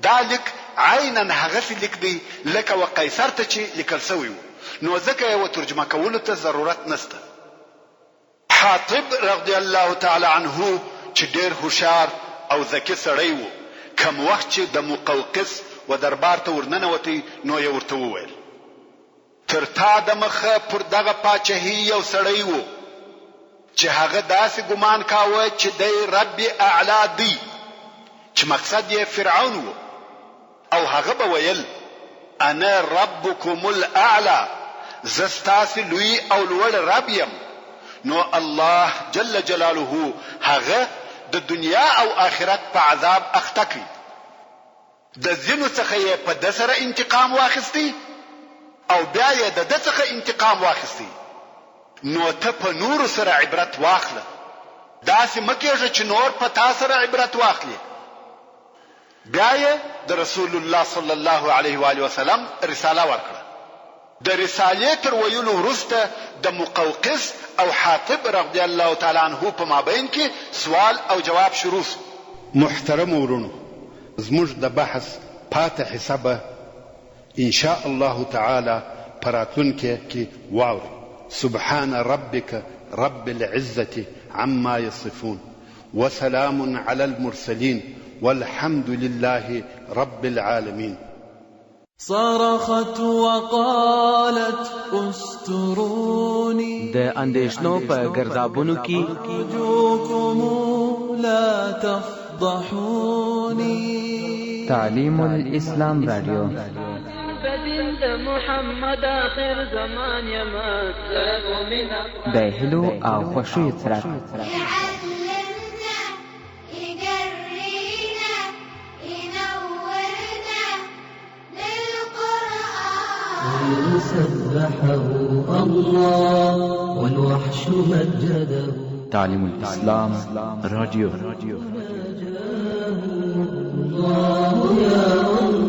ذلك عینا هغه لیک دی لکه وقیصر ته چې لیکل شوی و، نو ځکه یو ترجمه کولو ته ضرورت نشته. حاطب رضی الله تعالی عنه چې ډیر هوښیار او ذکی سړی و، کوم وخت چې د مقوقس و دربار ته ورننوتی نو یې ورته وویل: تر تا د مخه پر دغه پاچهي یو سړی و چې هغه داسې ګمان کاوه چې دی رب اعلی دی، چې مقصد یې فرعون و، او هغه به ویل: انا ربکم الاعلى، زه ستاسې لوی او لوړ رب یم. نو الله جل جلاله هغه د دنیا او آخرت په عذاب اخته کړي. د ځینو څخه یې په ده سره انتقام واخیستی او بیا یې د ده څخه انتقام واخیستی. نو ته په نورو سره عبرت واخله، داسې مه کېږه چې نور په تا سره عبرت واخلي. بیا یې د رسول الله صلی الله علیه و آله وسلم رساله ورکړه. د رسالې تر ویلو وروسته د مقوقس او حاطب رضی الله تعالی عنه په مابین کې سوال او جواب شروع شو. محترم ورونو، زموږ د بحث پاتې حسابه ان شاء الله تعالی پراتونکو کې واوري. سبحان ربك رب العزة عما يصفون وسلام على المرسلين والحمد لله رب العالمين. صرخت وقالت استروني د اندېښنو په ګرځابونو کې ارجوكم لا تفضحوني. تعلیم الاسلام رادیو بدل محمد آخر زمان يمات د هلو او خوښیو څرک يعلمنا يقرينا ينورنا للقرآن سبحه الله والوحش مجده. تعلیم الاسلام رادیو الله يا الله